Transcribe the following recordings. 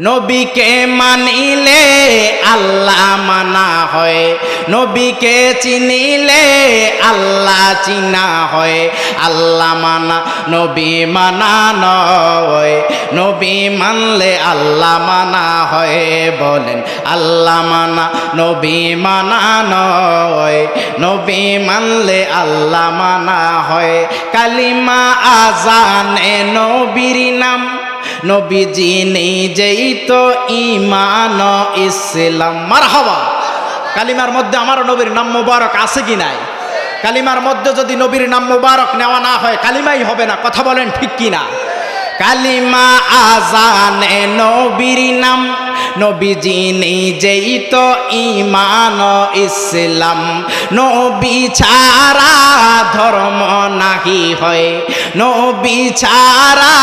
নবীকে মানিলে আল্লাহ মানা হয়, নবীকে চিনিলে আল্লাহ চিনা হয়। আল্লাহ মানা নবী মানা নয়, নবী মানলে আল্লাহ মানা হয়। বলেন আল্লাহ মানা নবী মানা নয়, নবী মানলে আল্লাহ মানা হয়। কালিমা আজানে নবীর নাম, নবীজি নিজেই তো ঈমান ইসলাম। মারহাবা। কালিমার মধ্যে আমার নবীর নাম মুবারক আছে কি নাই? কালিমার মধ্যে যদি নবীর নাম মুবারক নেওয়া না হয় কালিমাই হবে না। কথা বলেন ঠিক কি না? কালিমা আজানে নবীর নাম, নবীজি নিজেই তো ঈমান ইসলাম। নবী ছাড়া ধর্ম নাহি হয়, নবী ছাড়া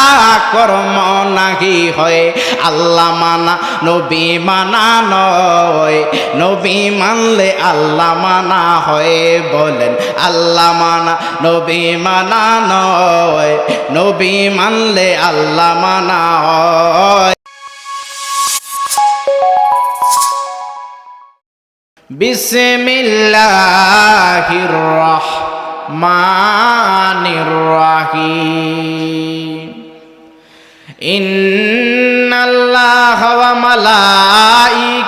কর্ম নাহি হয়। আল্লাহ মানা নবী মানা নয়, নবী মানলে আল্লাহ মানা হয়। বলেন আল্লাহ মানা নবী মানা নয়, নবী মানলে আল্লাহ মানা হয়। বিসমিল্লাহির রহমানির রহিম। ইন্নাল্লাহা ওয়া মালাইকাতাহু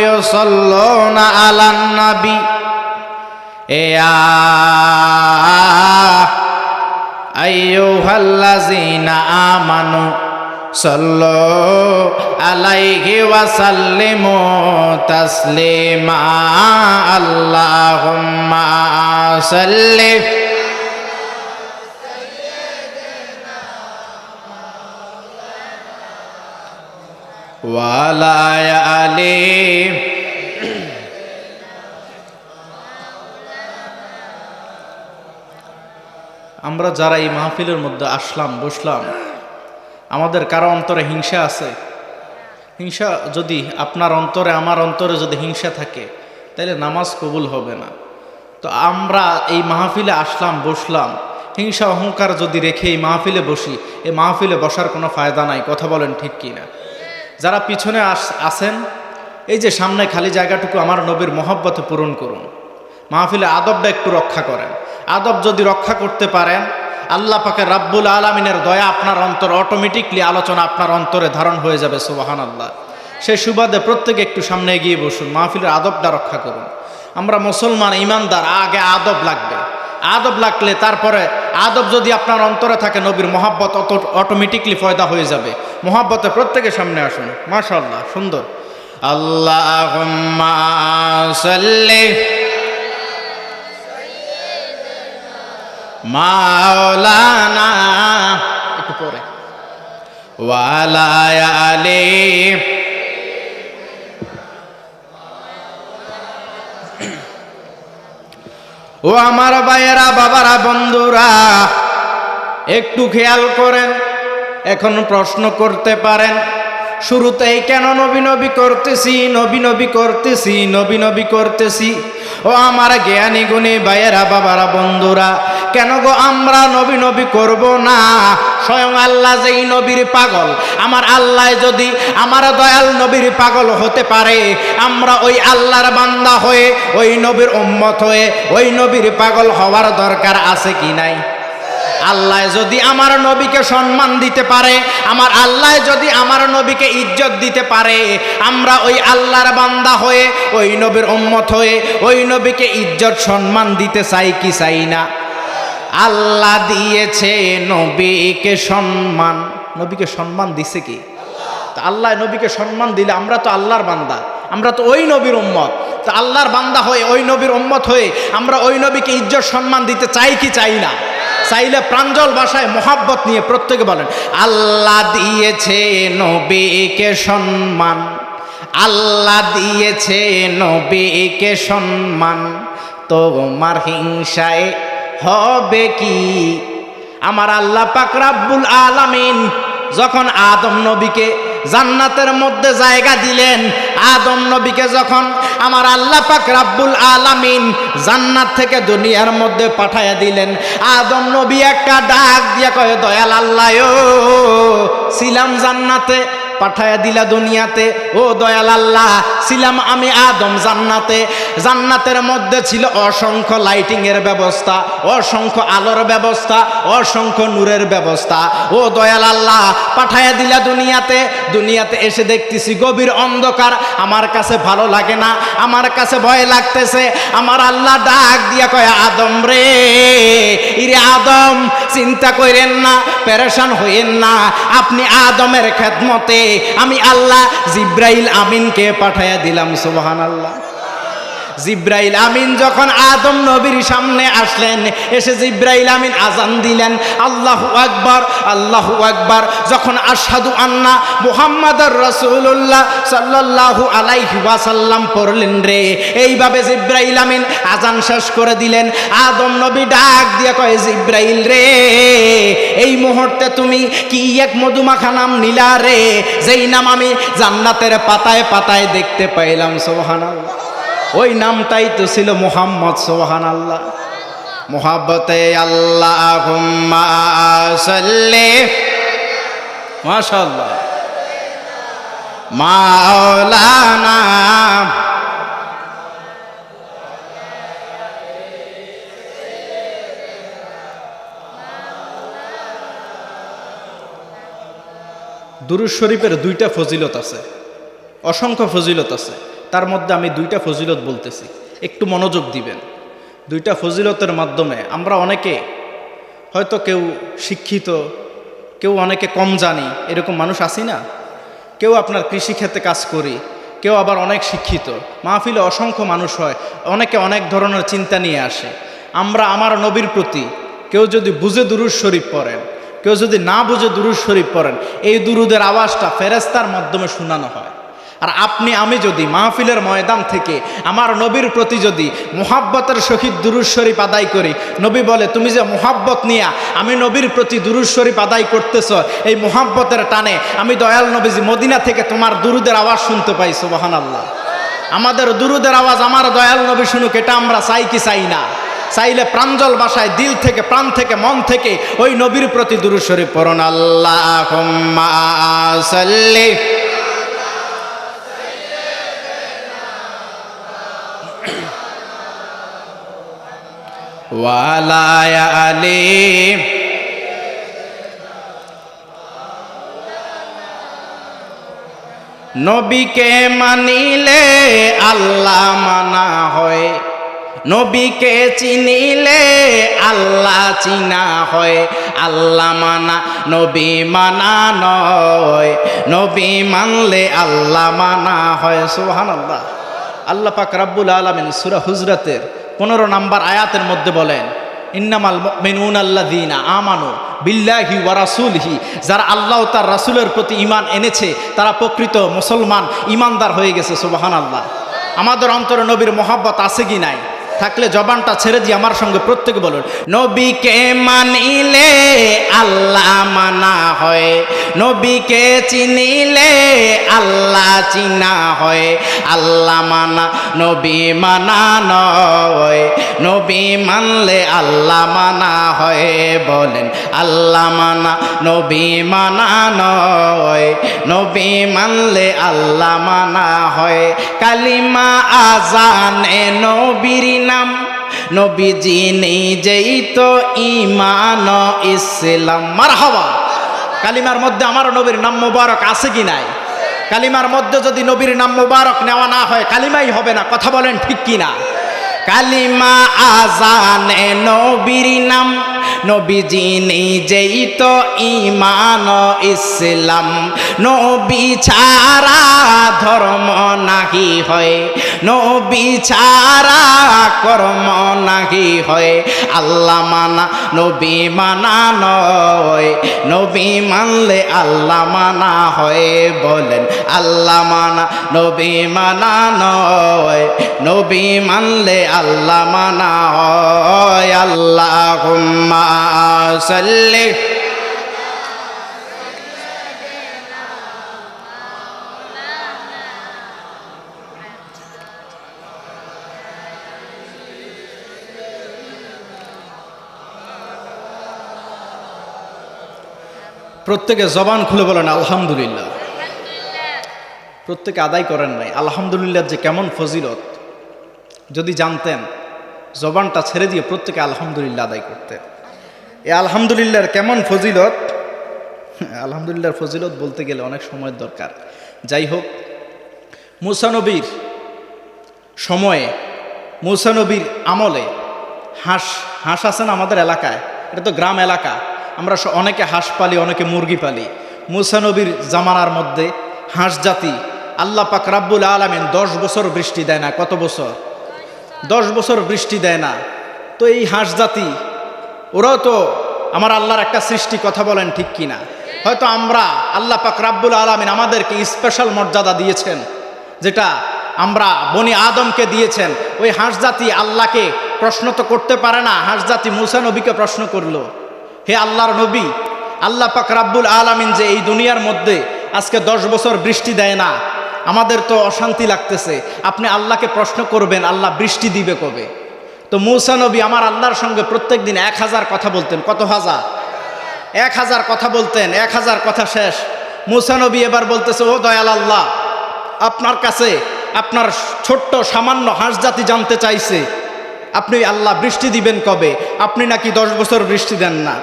ইউসাল্লুনা আলান নবী ইয়া আইয়ুহাল্লাযীনা আমানু সাল্লু আলাইহি ওয়া সাল্লিমু তাসলিমা। আল্লাহুম্মা সাল্লি ওয়া আলা আলি। আমরা যারা এই মাহফিলের মধ্যে আসলাম, বসলাম, আমাদের কারো অন্তরে হিংসা আছে? হিংসা যদি আপনার অন্তরে, আমার অন্তরে যদি হিংসা থাকে তাহলে নামাজ কবুল হবে না। তো আমরা এই মাহফিলে আসলাম, বসলাম, হিংসা অহংকার যদি রেখে এই মাহফিলে বসি, এই মাহফিলে বসার কোনো ফায়দা নাই। কথা বলেন ঠিক কি না? যারা পিছনে আসেন, এই যে সামনে খালি জায়গাটুকু আমার নবীর মহব্বতে পূরণ করুন। মাহফিলে আদবটা একটু রক্ষা করেন। আদব যদি রক্ষা করতে পারেন, আল্লাহ পাকের রাব্বুল আলামিনের দয়া আপনার অন্তর অটোমেটিকলি আলোচনা আপনার অন্তরে ধারণ হয়ে যাবে। সুবহানাল্লাহ। সেই সুবাদে প্রত্যেকে একটু সামনে এগিয়ে বসুন, মাহফিলের আদবটা রক্ষা করুন। আমরা মুসলমান ইমানদার, আগে আদব লাগবে। আদব লাগলে তারপরে আদব যদি আপনার অন্তরে থাকে, নবীর মহাব্বত অটোমেটিকলি পয়দা হয়ে যাবে। মহাব্বতে প্রত্যেকে সামনে আসুন। মাশাআল্লাহ, সুন্দর। আল্লাহুম্মা সাল্লি মাওলানা, একটু পরে, ওয়া আলা আলি। ও আমার ভাইয়েরা, বাবারা, বন্ধুরা, একটু খেয়াল করেন। এখন প্রশ্ন করতে পারেন, শুরুতেই কেন নবী নবী করতেছি, নবী নবী করতেছি, নবী নবী করতেছি? ও আমার জ্ঞানী গুণী ভাইয়েরা, বাবারা, বন্ধুরা, কেন গো আমরা নবী নবী করব না? স্বয়ং আল্লাহ যেই নবীর পাগল, আমার আল্লাহ যদি আমার দয়াল নবীর পাগল হতে পারে, আমরা ওই আল্লাহর বান্দা হয়ে, ওই নবীর উম্মত হয়ে, ওই নবীর পাগল হওয়ার দরকার আছে কি নাই? আল্লাহ যদি আমার নবীকে সম্মান দিতে পারে, আমার আল্লাহ যদি আমার নবীকে ইজ্জত দিতে পারে, আমরা ওই আল্লাহর বান্দা হয়ে, ওই নবীর উম্মত হয়ে, ওই নবীকে ইজ্জত সম্মান দিতে চাই কি চাই না? আল্লাহ দিয়েছে নবীকে সম্মান। নবীকে সম্মান দিছে কি? তা আল্লাহ নবীকে সম্মান দিলে আমরা তো আল্লাহর বান্দা, আমরা তো ওই নবীর উম্মত। তা আল্লাহর বান্দা হয়ে, ওই নবীর উম্মত হয়ে আমরা ওই নবীকে ইজ্জত সম্মান দিতে চাই কি চাই না? চাইলে প্রাঞ্জল ভাষায় মোহাব্বত নিয়ে প্রত্যেকে বলেন, আল্লাহ দিয়েছে নবীকে সম্মান, আল্লাহ দিয়েছে নবীকে সম্মান, তোমার হিংসায় হবে কি? আমার আল্লাহ পাক রাব্বুল আলামিন যখন আদম নবীকে জান্নাতের মধ্যে জায়গা দিলেন, আদম নবীকে যখন আমার আল্লাহ পাক রাব্বুল আলামিন জান্নাত থেকে দুনিয়ার মধ্যে পাঠায়া দিলেন, আদম নবী একটা ডাক দিয়া কয়, দয়াল আল্লাহ ও ছিলাম জান্নাতে, পাঠায়া দিলা দুনিয়াতে। ও দয়াল আল্লাহ, ছিলাম আমি আদম জান্নাতে, জান্নাতের মধ্যে ছিল অসংখ্য লাইটিং এর ব্যবস্থা, অসংখ্য আলোর ব্যবস্থা, অসংখ্য নূরের ব্যবস্থা। ও দয়াল আল্লাহ, পাঠায়া দিলা দুনিয়াতে, দুনিয়াতে এসে দেখতেছি গভীর অন্ধকার। আমার কাছে ভালো লাগে না, আমার কাছে ভয় লাগতেছে। আমার আল্লাহ ডাক দিয়া কয়, আদম রে, ইরে আদম, চিন্তা করেন না, পেরেশান হইেন না, আপনি আদমের খেদমতে আমি আল্লাহ জিব্রাইল আমিনকে পাঠায়া দিলাম। সুবহানাল্লাহ। জিব্রাইল আমিন যখন আদম নবীর সামনে আসলেন, এসে জিব্রাইল আমিন আজান দিলেন, আল্লাহু আকবার, আল্লাহু আকবার। যখন আশহাদু আন্না মুহাম্মাদুর রাসূলুল্লাহ সাল্লাল্লাহু আলাইহি ওয়াসাল্লাম পড়লেন রে, এইভাবে জিব্রাইল আমিন আজান শেষ করে দিলেন। আদম নবী ডাক দিয়া কয়, জিব্রাইল রে, এই মুহূর্তে তুমি কি এক মধুমাখা নাম নিলা রে, যেই নাম আমি জান্নাতের পাতায় পাতায় দেখতে পাইলাম। সুবহানাল্লাহ। ওই নামটাই তো ছিল মুহাম্মদ। সুবহানাল্লাহ। মুহাব্বতে আল্লাহুম্মা সাল্লি, মাশাআল্লাহ, মাওলানা দুরূদ শরীফের দুইটা ফজিলত আছে, অসংখ্য ফজিলত আছে। তার মধ্যে আমি দুইটা ফজিলত বলতেছি, একটু মনোযোগ দিবেন। দুইটা ফজিলতের মাধ্যমে আমরা অনেকে হয়তো কেউ শিক্ষিত, কেউ অনেকে কম জানি, এরকম মানুষ আছি না? কেউ আপনার কৃষিক্ষেত্রে কাজ করি, কেউ আবার অনেক শিক্ষিত। মাহফিলে অসংখ্য মানুষ হয়, অনেকে অনেক ধরনের চিন্তা নিয়ে আসে। আমরা আমার নবীর প্রতি কেউ যদি বুঝে দুরূদ শরীফ পড়েন, কেউ যদি না বুঝে দুরূদ শরীফ পড়েন, এই দুরূদের আওয়াজটা ফেরেশতার মাধ্যমে শোনানো হয়। আর আপনি আমি যদি মাহফিলের ময়দান থেকে আমার নবীর প্রতি যদি মুহাব্বতের সহিত দুরূদ শরীফ আদায় করি, নবী বলে, তুমি যে মুহাব্বত নিয়া আমি নবীর প্রতি দুরূদ শরীফ আদায় করতেছ, এই মুহাব্বতের টানে আমি দয়াল নবীজি মদিনা থেকে তোমার দুরূদের আওয়াজ শুনতে পাই। সুবহানাল্লাহ। আমাদের দুরূদের আওয়াজ আমার দয়াল নবী শুনুক, এটা আমরা চাই কি চাই না? চাইলে প্রাঞ্জল ভাষায় দিল থেকে, প্রাণ থেকে, মন থেকে ওই নবীর প্রতি দুরূদ শরীফ পড়ুন। আল্লাহুম্মা সাল্লি ওয়ালা আলি, নবীকে মানিলে আল্লাহ মানা হয়, নবীকে চিনিলে আল্লাহ চিনা হয়। আল্লাহ মানা নবী মানা নয়, নবী মানলে আল্লাহ মানা হয়। সুবহানাল্লাহ। আল্লাহ পাক রব্বুল আলামিন সূরা হুজরাতের 15 নম্বর আয়াতের মধ্যে বলেন, ইন্নামাল মুমিনুনা আল্লাযীনা আমানু বিল্লাহি ওয়া রাসূলিহি, যারা আল্লাহ তার রাসূলের প্রতি ঈমান এনেছে তারা প্রকৃত মুসলমান, ঈমানদার হয়ে গেছে। সুবহানাল্লাহ। আমাদের অন্তরে নবীর মহব্বত আছে কি নাই? থাকলে জবানটা ছেড়ে দিয়ে আমার সঙ্গে প্রত্যেকে বলুন, নবীকে মানিলে আল্লাহ মানা হয়, নবীকে চিনিলে আল্লাহ চিনা হয়। আল্লাহ মানা নবী মানা নয়, নবী মানলে আল্লাহ মানা হয়। বলেন, আল্লাহ মানা নবী মানা নয়, নবী মানলে আল্লাহ মানা হয়। কালিমা আজানে নবীর নাম, নবীজি নিজেই তো ঈমান ইসলাম। মারহাবা। কালিমার মধ্যে আমার নবীর নাম মুবারক আছে কি নাই? কালিমার মধ্যে যদি নবীর নাম মুবারক নেওয়া না হয়, কালিমাই হবে না। কথা বলেন ঠিক কি না? কালিমা আজানে নবীর নাম, নবীজি নিজেই তো ঈমান ইসলাম। নবী ছাড়া ধর্ম নাহি হয়, নবী ছাড়া কর্ম নাহি হয়। আল্লাহ মানা নবী মানা নয়, নবী মানলে আল্লাহ মানা হয়। বলেন, আল্লাহ মানা নবী মানা নয়, নবী মানলে আল্লাহ মানা হয়। আল্লাহুম্মা সাল্লি, প্রত্যেকে জবান খুলে বলেন আলহামদুলিল্লাহ। প্রত্যেকে আদায় করেন নাই। আলহামদুলিল্লাহ যে কেমন ফজিলত যদি জানতেন, জবানটা ছেড়ে দিয়ে প্রত্যেকে আলহামদুলিল্লাহ আদায় করতেন। এই আলহামদুলিল্লাহর কেমন ফজিলত, আলহামদুলিল্লাহর ফজিলত বলতে গেলে অনেক সময়ের দরকার। যাই হোক, মুসা নবীর সময়ে, মুসা নবীর আমলে হাঁস আছেন আমাদের এলাকায়, এটা তো গ্রাম এলাকা, আমরা অনেকে হাঁস পালি, অনেকে মুরগি পালি। মুসা নবীর জামানার মধ্যে হাঁস জাতি আল্লাহ পাক রাব্বুল আলামিন 10 বছর বৃষ্টি দেয় না। কত বছর? 10 বছর বৃষ্টি দেয় না। তো এই হাঁস জাতি ওরাও তো আমার আল্লাহর একটা সৃষ্টি, কথা বলেন ঠিক কিনা? হয়তো আমরা আল্লাহ পাক রাব্বুল আলামিন আমাদেরকে স্পেশাল মর্যাদা দিয়েছেন, যেটা আমরা বনি আদমকে দিয়েছেন। ওই হাঁস জাতি আল্লাহকে প্রশ্ন তো করতে পারে না। হাঁস জাতি মুসা নবীকে প্রশ্ন করলো, হে আল্লাহর নবী, আল্লাহ পাক রাব্বুল আলামিন যে এই দুনিয়ার মধ্যে আজকে 10 বছর বৃষ্টি দেয় না, আমাদের তো অশান্তি লাগতেছে, আপনি আল্লাহকে প্রশ্ন করবেন আল্লাহ বৃষ্টি দিবে কবে? তো মুসা নবী আমার আল্লাহর সঙ্গে প্রত্যেক দিন 1000 কথা বলতেন। কত হাজার? 1000 কথা বলতেন। 1000 কথা শেষ, মুসা নবী এবার বলতেছে, ও দয়াল আল্লাহ, আপনার কাছে আপনার ছোট্ট সামান্য হাঁস জাতি জানতে চাইছে, আপনি আল্লাহ বৃষ্টি দিবেন কবে? আপনি নাকি 10 বছর বৃষ্টি দেন না।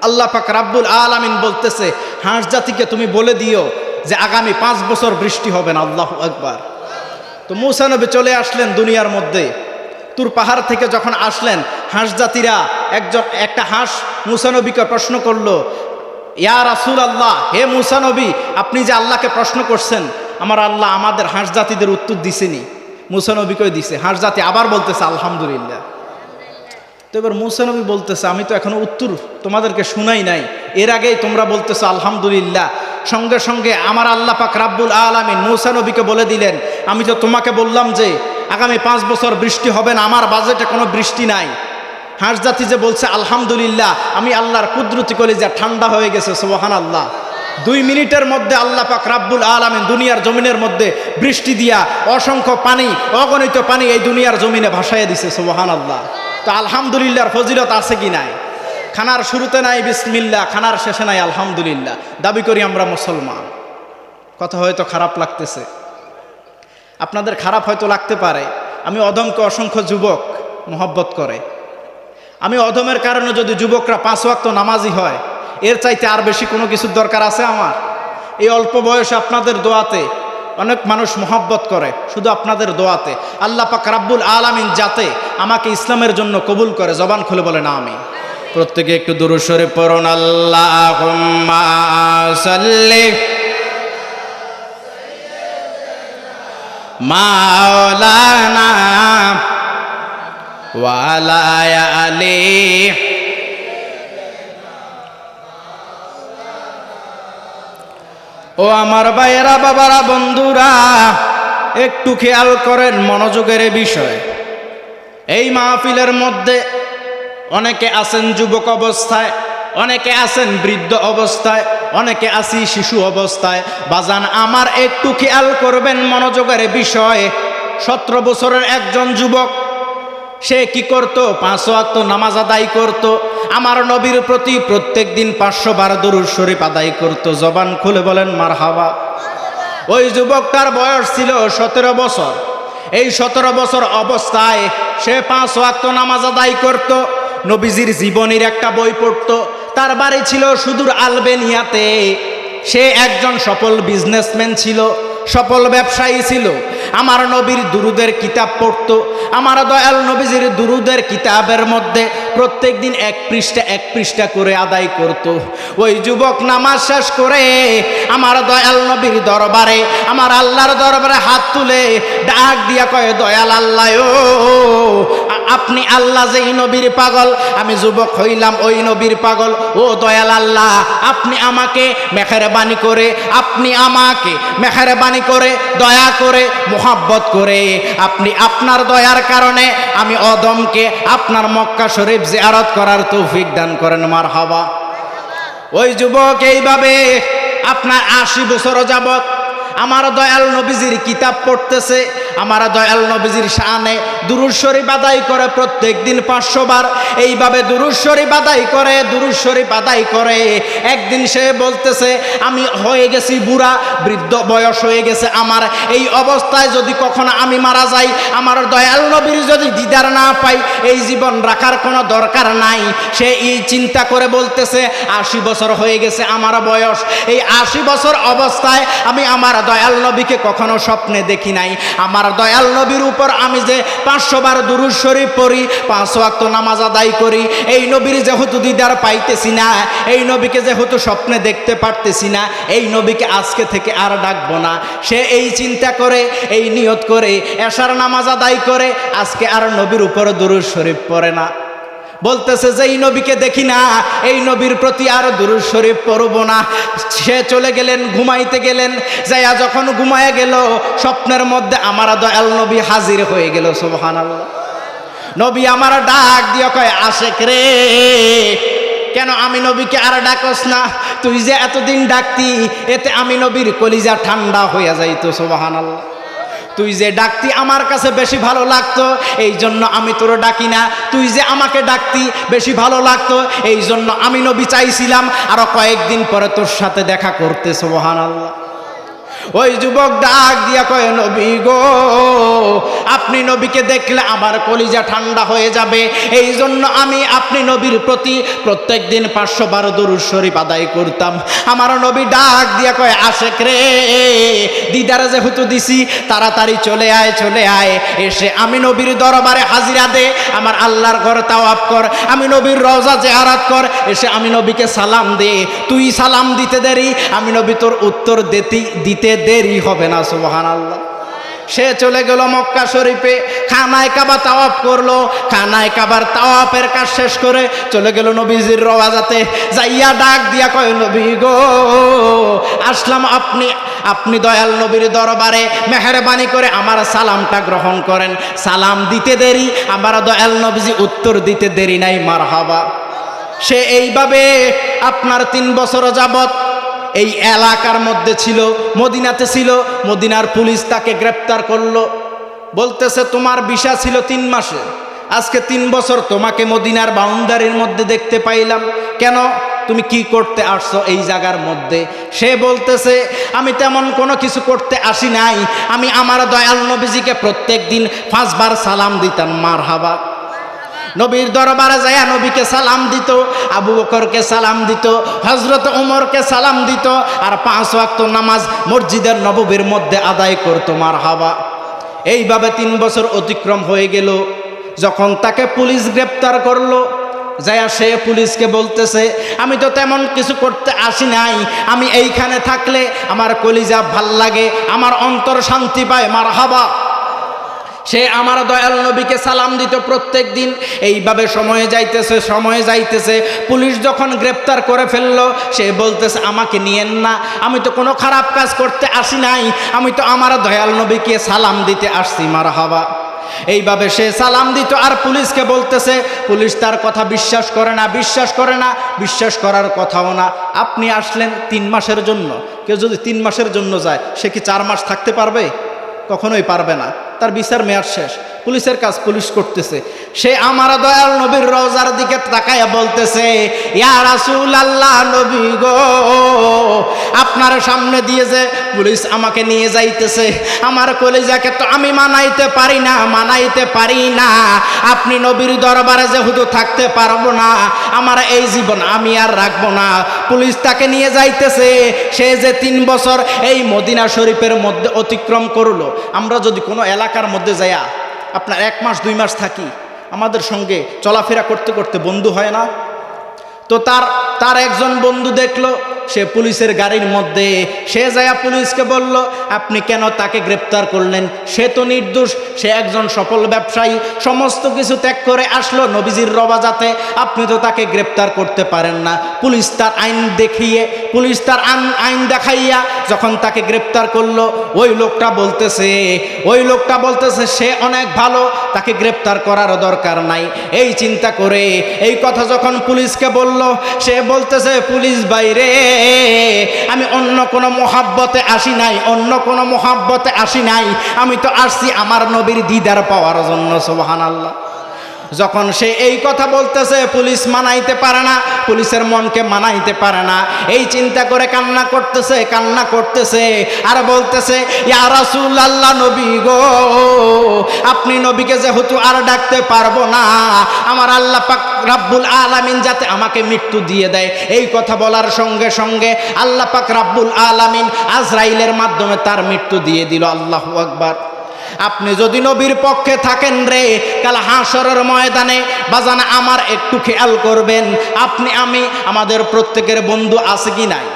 আল্লাহ পাক রাব্বুল আলামিন বলতেছে, হাঁস জাতিকে তুমি বলে দিও যে আগামী 5 বছর বৃষ্টি হবে না। আল্লাহু আকবার। তো মুসা নবী চলে আসলেন দুনিয়ার মধ্যে। তুর পাহাড় থেকে যখন আসলেন, হাঁস জাতিরা একটা হাঁস মুসা নবীকে প্রশ্ন করলো, ইয়া রাসূল আল্লাহ, হে মুসা নবী, আপনি যে আল্লাহকে প্রশ্ন করছেন, আমার আল্লাহ আমাদের হাঁস জাতিদের উত্তর দিছেনি। মুসা নবীকেও দিছে। হাঁস জাতি আবার বলতেছে আলহামদুলিল্লাহ। তো এবার মুসা নবী বলতেছে, আমি তো এখনো উত্তর তোমাদেরকে শুনাই নাই, এর আগেই তোমরা বলতেছো আলহামদুলিল্লাহ। সঙ্গে সঙ্গে আমার আল্লাহ পাক রাব্বুল আলামিন মুসা নবীকে বলে দিলেন, আমি তো তোমাকে বললাম যে আগামী 5 বছর বৃষ্টি হবে না, আমার বাজেটে কোনো বৃষ্টি নাই। হাঁস জাতি যে বলছে আলহামদুলিল্লাহ, আমি আল্লাহর কুদরতি কলিজা ঠান্ডা হয়ে গেছে। সুবহানাল্লাহ। 2 মিনিটের মধ্যে আল্লাহ পাক রাব্বুল আলামিন দুনিয়ার জমিনের মধ্যে বৃষ্টি দিয়া অসংখ্য পানি, অগণিত পানি এই দুনিয়ার জমিনে ভাসাইয়া দিছে। সুবহানাল্লাহ। তো আলহামদুলিল্লাহর ফজিলত আছে কি নাই? খানার শুরুতে নাই বিসমিল্লাহ, খানার শেষে নাই আলহামদুলিল্লাহ। দাবি করি আমরা মুসলমান। কথা হয়তো খারাপ লাগতেছে, আপনাদের খারাপ হয়তো লাগতে পারে। আমি অধমকে অসংখ্য যুবক মহব্বত করে। আমি অধমের কারণে যদি যুবকরা 5 ওয়াক্ত নামাজি হয়, এর চাইতে আর বেশি কোনো কিছুর দরকার আছে আমার? এই অল্প বয়সে আপনাদের দোয়াতে অনেক মানুষ মহব্বত করে, শুধু আপনাদের দোয়াতে। আল্লাহ পাক রাব্বুল আলামিন যাতে আমাকে ইসলামের জন্য কবুল করে, জবান খুলে বলে না আমি। প্রত্যেকে একটু দুরূদ শরীফ পড়ুন। আল্লাহুম্মা সাল্লি মাওলানা ওয়া আলা আলি। ও আমার ভাইয়েরা, বাবারা, বন্ধুরা, একটু খেয়াল করেন মনোযোগের বিষয়। এই মাহফিলের মধ্যে অনেকে আছেন যুবক অবস্থায়, অনেকে আছেন বৃদ্ধ অবস্থায়, অনেকে আছি শিশু অবস্থায়। বাজান আমার একটু খেয়াল করবেন মনোযোগের বিষয়। 17 বছরের একজন যুবক, সে কি করত? 5 ওয়াক্ত নামাজ আদায় করত। আমার নবীর প্রতি প্রত্যেক দিন 500 বার দুরূদ শরীফ আদায় করত। জবান খুলে বলেন মারহাবা। ওই যুবকটার বয়স ছিল 17 বছর। এই 17 বছর অবস্থায় সে 5 ওয়াক্ত নামাজ আদায় করত। নবীজির জীবনীর একটা বই পড়ত। তার বাড়ি ছিল সুদূর আলবেনিয়াতে। সে একজন সফল বিজনেসম্যান ছিল, সফল ব্যবসায়ী ছিল। আমার নবীর দুরুদের কিতাব পড়তো। আমার দয়াল নবীজির দুরুদের কিতাবের মধ্যে প্রত্যেক দিন 1 পৃষ্ঠা করে আদায় করত। ওই যুবক নামাজ শেষ করে আমার দয়াল নবীর দরবারে, আমার আল্লাহর দরবারে হাত তুলে ডাক দিয়া কয়, দয়াল আল্লাহ, ও আপনি আল্লাহ যেই নবীর পাগল, আমি যুবক হইলাম ওই নবীর পাগল। ও দয়াল আল্লাহ, আপনি আমাকে মেহেরবানি করে, আপনি আমাকে মেহেরবানি করে, দয়া করে, মোহাব্বত করে, আপনি আপনার দয়ার কারণে আমি অদমকে আপনার মক্কা শরীফ জিয়ারত করার তৌফিক দান করেন। মারহাবা। ওই যুবক এইভাবে আপনার 80 বছর যাবত আমার দয়াল নবীজির কিতাব পড়তেছে, আমার দয়াল নবীজির শানে দুরূদ শরীফ আদায় করে প্রত্যেক দিন 500 বার। এইভাবে দুরূদ শরীফ আদায় করে, দুরূদ শরীফ আদায় করে। একদিন সে বলতেছে, আমি হয়ে গেছি বুড়া, বৃদ্ধ বয়স হয়ে গেছে আমার, এই অবস্থায় যদি কখনো আমি মারা যাই, আমার দয়াল নবীর যদি দিদার না পাই, এই জীবন রাখার কোনো দরকার নাই। সে এই চিন্তা করে বলতেছে, 80 বছর হয়ে গেছে আমার বয়স, এই 80 বছর অবস্থায় আমি আমার দয়াল নবীকে কখনো স্বপ্নে দেখি নাই। আমার দয়াল নবীর উপর আমি যে 500 বার দুরূদ শরীফ পড়ি, 5 ওয়াক্ত নামাজ আদায় করি, এই নবীর যেহেতু দিদার পাইতেছি না, এই নবীকে যেহেতু স্বপ্নে দেখতে পারতেছি না, এই নবীকে আজকে থেকে আর ডাকবো না। সে এই চিন্তা করে, এই নিয়ত করে এশার নামাজ আদায় করে, আজকে আর নবীর উপর দুরূদ শরীফ পড়ে না। বলতেছে যে এই নবীকে দেখি না, এই নবীর প্রতি আর দুরূদ শরীফ পড়ব না। সে চলে গেলেন, ঘুমাইতে গেলেন। যাইয়া যখন ঘুমায় গেল, স্বপ্নের মধ্যে আমার দয়াল নবী হাজির হয়ে গেল। সুবহানাল্লাহ। নবী আমার ডাক দিয়ে কয়, আশেক রে, কেন আমি নবীকে আর ডাকস না? তুই যে এতদিন ডাকতি, এতে আমি নবীর কলিজা ঠান্ডা হয়ে যাইতো। সুবহানাল্লাহ। তুই যে ডাকতি আমার কাছে বেশি ভালো লাগতো, এই জন্য আমি তোর ডাকি না। তুই যে আমাকে ডাকতি বেশি ভালো লাগতো, এই জন্য আমি নবী চাইছিলাম আরো কয়েকদিন পরে তোর সাথে দেখা করতে। সুবহানাল্লাহ। ওই যুবক ডাক দিয়া কয়, নবী গো, আপনি নবীকে দেখলে আমার কলিজা ঠান্ডা হয়ে যাবে, এই জন্য আমি আপনি নবীর প্রতি প্রত্যেক দিন 500 বার দুরূদ শরীফ আদায় করতাম। আমার নবী ডাক দিয়া কয়, আশেক রে, দিদারে যেহেতু দিছি, তাড়াতাড়ি চলে আয়, চলে আয়। এসে আমি নবীর দরবারে হাজিরা দে, আমার আল্লাহর ঘর তাওয়াফ কর, আমি নবীর রওজা জিয়ারত কর, এসে আমি নবীকে সালাম দে। তুই সালাম দিতে দেরি, আমি নবী তোর উত্তর দিতে দেরি হবে না। সুবহানাল্লাহ। সে চলে গেল মক্কা শরীফে, খানায় কাবা তাওয়াফ করলো। খানায় কাবার তাওয়াফের কাজ শেষ করে চলে গেল নবীজির রওজাতে। যাইয়া ডাক দিয়া কয়, নবী গো, আসলাম আপনি দয়াল নবীর দরবারে, মেহেরবানি করে আমার সালামটা গ্রহণ করেন। সালাম দিতে দেরি, আমার দয়াল নবীজি উত্তর দিতে দেরি নাই। মারহাবা। সে এইভাবে আপনার 3 বছর যাবত এই এলাকার মধ্যে ছিল, মদিনাতে ছিল। মদিনার পুলিশ তাকে গ্রেপ্তার করলো। বলতেছে, তোমার ভিসা ছিল 3 মাসে, আজকে 3 বছর তোমাকে মদিনার বাউন্ডারির মধ্যে দেখতে পাইলাম, কেন? তুমি কি করতে আসছো এই জায়গার মধ্যে? সে বলতেছে, আমি তেমন কোনো কিছু করতে আসি নাই, আমি আমার দয়াল নবীজিকে প্রত্যেক দিন 5 বার সালাম দিতাম। মারহাবা। নবীর দরবারে যায় নবীকে সালাম দিত, আবু বকরকে সালাম দিত, হযরত ওমরকে সালাম দিত, আর 5 ওয়াক্ত নামাজ মসজিদের নববীর মধ্যে আদায় করত। মারহাবা। এইভাবে 3 বছর অতিক্রম হয়ে গেল। যখন তাকে পুলিশ গ্রেপ্তার করলো, যায়া সে পুলিশকে বলতেছে, আমি তো তেমন কিছু করতে আসি নাই, আমি এইখানে থাকলে আমার কলিজা ভাল লাগে, আমার অন্তর শান্তি পায়। মারহাবা। সে আমার দয়াল নবীকে সালাম দিত প্রত্যেক দিন। এইভাবে সময়ে যাইতেছে। পুলিশ যখন গ্রেপ্তার করে ফেললো, সে বলতেছে, আমাকে নিয়েন না, আমি তো কোনো খারাপ কাজ করতে আসি নাই, আমি তো আমার দয়াল নবীকে সালাম দিতে আসছি। মারহাবা। এইভাবে সে সালাম দিত, আর পুলিশকে বলতেছে, পুলিশ তার কথা বিশ্বাস করে না, বিশ্বাস করার কথাও না। আপনি আসলেন 3 মাসের জন্য, কেউ যদি 3 মাসের জন্য যায়, সে কি 4 মাস থাকতে পারবে? কখনোই পারবে না। তার বিচার মেয়াদ শেষ। পুলিশের কাজ পুলিশ করতেছে। সে আমার দয়াল নবীর রওজার দিকে তাকায়া বলতেছে, ইয়া রাসূলুল্লাহ, নবী গো, আপনার সামনে দিয়ে যে পুলিশ আমাকে নিয়ে যাইতেছে, আমার কলিজাকে তো আমি মানাইতে পারি না। আপনি নবীর দরবারে যেহেতু থাকতে পারবো না, আমার এই জীবন আমি আর রাখবো না। পুলিশ তাকে নিয়ে যাইতেছে। সে যে 3 বছর এই মদিনা শরীফের মধ্যে অতিক্রম করলো, আমরা যদি কোনো এলাকার মধ্যে যাইয়া আপনার 1 মাস 2 মাস থাকি, আমাদের সঙ্গে চলাফেরা করতে করতে বন্ধু হয় না? তো তার একজন বন্ধু দেখলো সে পুলিশের গাড়ির মধ্যে, সে যায়া পুলিশকে বলল, আপনি কেন তাকে গ্রেপ্তার করলেন? সে তো নির্দোষ, সে একজন সফল ব্যবসায়ী, সমস্ত কিছু ত্যাগ করে আসলো নবীজির রওজাতে, আপনি তো তাকে গ্রেপ্তার করতে পারেন না। পুলিশ তার আইন দেখাইয়া যখন তাকে গ্রেপ্তার করলো, ওই লোকটা বলতেছে সে অনেক ভালো, তাকে গ্রেপ্তার করার দরকার নাই। এই চিন্তা করে এই কথা যখন পুলিশকে বলল, সে বলতেছে, পুলিশ বাইরে, আমি অন্য কোনো মোহাব্বতে আসি নাই, অন্য কোনো মোহাব্বতে আসি নাই, আমি তো আসছি আমার নবীর দিদার পাওয়ার জন্য। সুবহানাল্লাহ। যখন সে এই কথা বলতেছে, পুলিশ মানাইতে পারে না, পুলিশের মনকে মানাইতে পারে না। এই চিন্তা করে কান্না করতেছে আর বলতেছে, ইয়া রাসূলুল্লাহ, নবী গো, আপনি নবীকে যেহেতু আর ডাকতে পারবো না, আমার আল্লাহ পাক রাব্বুল আলামিন যাতে আমাকে মৃত্যু দিয়ে দেয়। এই কথা বলার সঙ্গে সঙ্গে আল্লাহ পাক রাব্বুল আলামিন আজরাইলের মাধ্যমে তার মৃত্যু দিয়ে দিল। আল্লাহু আকবার। আপনি যদি নবীর পক্ষে থাকেন রে, কাল হাশরের ময়দানে বাজান আমার একটু খেয়াল করবেন, আপনি আমি আমাদের প্রত্যেকের বন্ধু আছে কি নাই?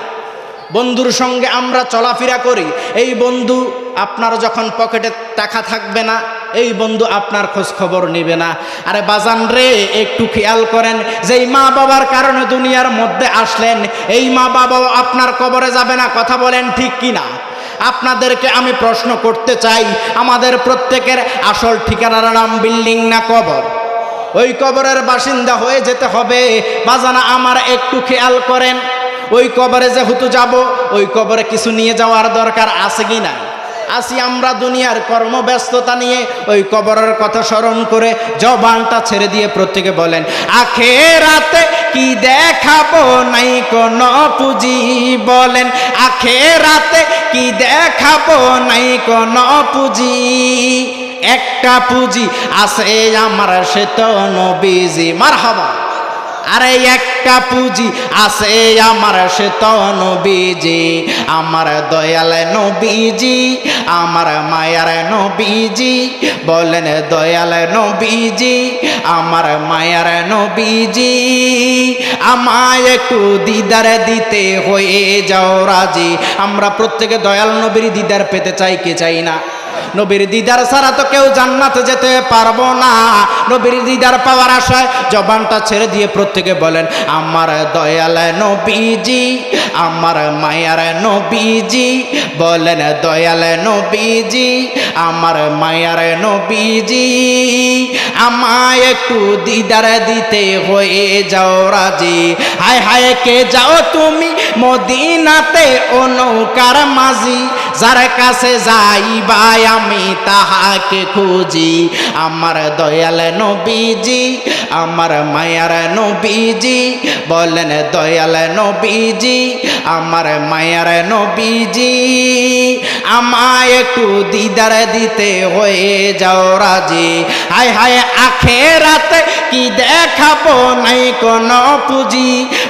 বন্ধুর সঙ্গে আমরা চলাফেরা করি। এই বন্ধু আপনার যখন পকেটে টাকা থাকবে না, এই বন্ধু আপনার খোঁজ খবর নেবে না। আরে বাজান রে, একটু খেয়াল করেন, যেই মা বাবার কারণে দুনিয়ার মধ্যে আসলেন, এই মা বাবাও আপনার কবরে যাবে না। কথা বলেন ঠিক কি না? আপনাদেরকে আমি প্রশ্ন করতে চাই, আমাদের প্রত্যেকের আসল ঠিকানার নাম বিল্ডিং না কবর? ওই কবরের বাসিন্দা হয়ে যেতে হবে। বাজানা আমার একটু খেয়াল করেন, ওই কবরে যেহেতু যাব, ওই কবরে কিছু নিয়ে যাওয়ার দরকার আছে কি না? আসি আমরা দুনিয়ার কর্মব্যস্ততা নিয়ে ওই কবরের কথা স্মরণ করে জবানটা ছেড়ে দিয়ে প্রত্যেকে বলেন, আখেরাতে কি দেখাবো নাই কোনো পুঁজি? বলেন, আখেরাতে কি দেখাবো নাই কোনো পুঁজি? একটা পুঁজি আছে আমার, সে তো নবীজি। মারহাবা। আরে একটা পুঁজি আছে আমার, সে তো নবীজি, আমার দয়াল নবীজি, আমার মায়ার নবীজি। বলেন, দয়াল নবীজি, আমার মায়ার নবীজি, আমায় একটু দিদার দিতে হয়ে যাও রাজি। আমরা প্রত্যেকে দয়াল নবীর দিদার পেতে চাই কি চাই না? নবীর দিদার ছাড়া তো কেউ জান্নাতে যেতে পারবো না। নবীর দিদার পাওয়ার আশায় জবানটা ছেড়ে দিয়ে প্রত্যেকে বলেন, আমার দয়াল নবীজি, আমার মায়ার নবীজি। বলেন, দয়াল নবীজি, আমার মায়ার নবীজি, আমায় একটু দিদার দিতে হয়ে যাও রাজি। হায় হায় কে যাও তুমি মদিনাতে ও নৌকার মাঝি, যার কাছে যাইবাই আমি তাহাকে খুঁজি। আমার দয়াল নবীজি, আমার মায়ার নবীজি। বলেন, দয়াল নবীজি, আমার মায়ার নবীজি, আমায় একটু দিদার দিতে হয়ে যাও রাজি। হায় হায় আখেরাতে কি দেখাবো নাই কোনো পুঁজি?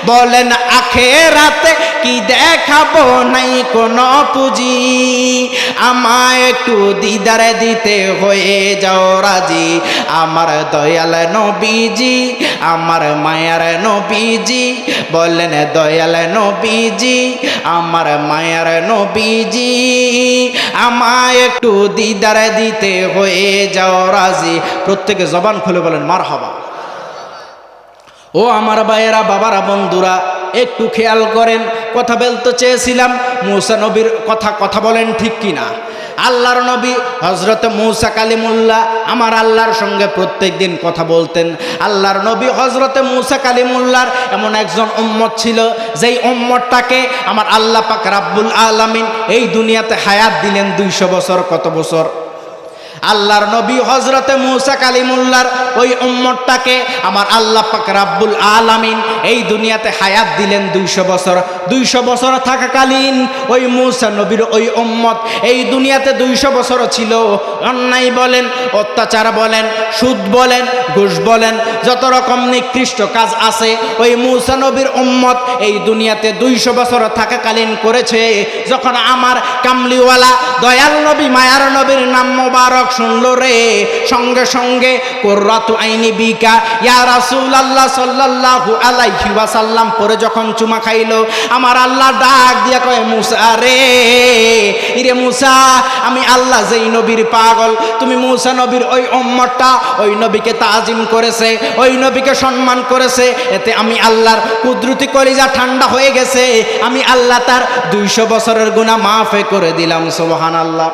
বলেন, আখেরাতে কি দেখাবো নাই কোনো পুঁজি? আমায় একটু দিদার দিতে হয়ে যাও রাজি। আমার দয়াল নবীজি, আমার মায়ার নবীজি। বলেন, দয়াল নবীজি, আমার মায়ার নবীজি, আমায় একটু দিদার দিতে হয়ে যাও রাজি। প্রত্যেকে জবান খুলে বলেন মারহাবা। ও আমার ভাইয়েরা, বাবারা, বন্ধুরা, একটু খেয়াল করেন, কথা বলতে চেয়েছিলাম মূসা নবীর কথা বলেন ঠিক কিনা? আল্লাহর নবী হযরত মূসা কালিমুল্লাহ আমার আল্লাহর সঙ্গে প্রত্যেক দিন কথা বলতেন। আল্লাহর নবী হযরত মূসা কালিমুল্লাহর এমন একজন উম্মত ছিল, যেই উম্মতটাকে আমার আল্লাহ পাক রাব্বুল আলামিন এই দুনিয়াতে হায়াত দিলেন 200 বছর। কত বছর? আল্লাহর নবী হযরতে মূসা কালিমুল্লাহর ওই উম্মতটাকে আমার আল্লাহ পাক রাব্বুল আলামিন এই দুনিয়াতে হায়াত দিলেন 200 বছর। 200 বছর থাকাকালীন ওই মূসা নবীর ওই উম্মত এই দুনিয়াতে 200 বছর ছিল। অন্যায় বলেন, অত্যাচার বলেন, সুদ বলেন, ঘুষ বলেন, যত রকম নিকৃষ্ট কাজ আছে ওই মূসা নবীর উম্মত এই দুনিয়াতে 200 বছর থাকাকালীন করেছে। যখন আমার কামলিওয়ালা দয়াল নবী মায়ার নবীর নাম মোবারক শুনলো রে, সঙ্গে সঙ্গে কুররাতু আইনি বিকা ইয়া রাসূলুল্লাহ সাল্লাল্লাহু আলাইহি ওয়াসাল্লাম পরে যখন চুমা খাইলো, আমার আল্লাহ ডাক দিয়া কয়, মূসা রে, ইরে মূসা, আমি আল্লাহ যেই নবীর পাগল, তুমি মূসা নবীর ওই উম্মতটা ওই নবীকে তাজিম করেছে, ওই নবীকে সম্মান করেছে, এতে আমি আল্লাহর কুদরতি কলিজা ঠান্ডা হয়ে গেছে। আমি আল্লাহ তার 200 বছরের গুনাহ মাফ করে দিলাম। সুবহানাল্লাহ।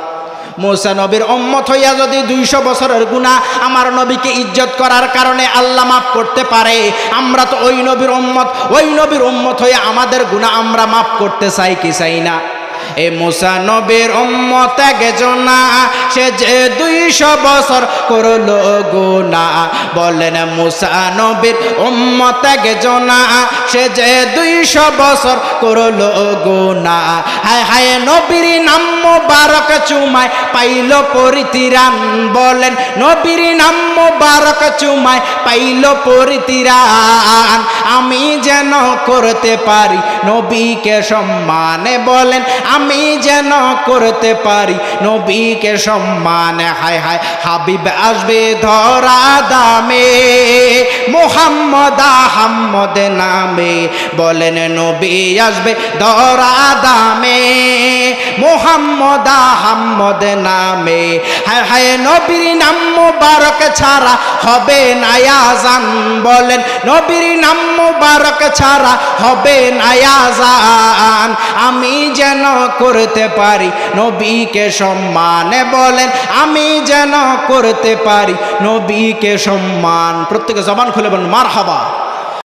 মুসা নবীর উম্মত হইয়া যদি 200 বছরের গুনাহ আমার নবীকে ইজ্জত করার কারণে আল্লাহ মাফ করতে পারে, আমরা তো ওই নবীর উম্মত হয়ে আমাদের গুনাহ আমরা মাফ করতে চাই কি চাই না? এ মুসা নবীর উম্মত একজনা, সে যে 200 বছর করলো গুনাহ। বলেন মুসা নবীর উম্মত একজনা, সে যে 200 বছর করলো গুনাহ। হায় হায় নবীর নাম মুবারক চুমায় পাইল পরিত্রাণ। বলেন নবীর নাম মুবারক চুমায় পাইল পরিত্রাণ। আমি যেন করতে পারি নবীকে সম্মানে, বলেন আমি যেন করতে পারি নবীকে সম্মানে। হায় হায় হাবিব আসবে ধরা দামে, মুহাম্মদ আহমদ নামে। বলেন নবী আসবে ধরা দামে, মুহাম্মদ আহমদ নামে। হায় হায় নবীর নাম মুবারক ছাড়া হবে না আযান। বলেন নবীর নাম মুবারক ছাড়া হবে না আযান। আমি যেন করতে পারি নবীকে সম্মানে, বলেন আমি যেন করতে পারি নবীকে সম্মান। প্রত্যেকে জবান খুলে বলেন মারহাবা।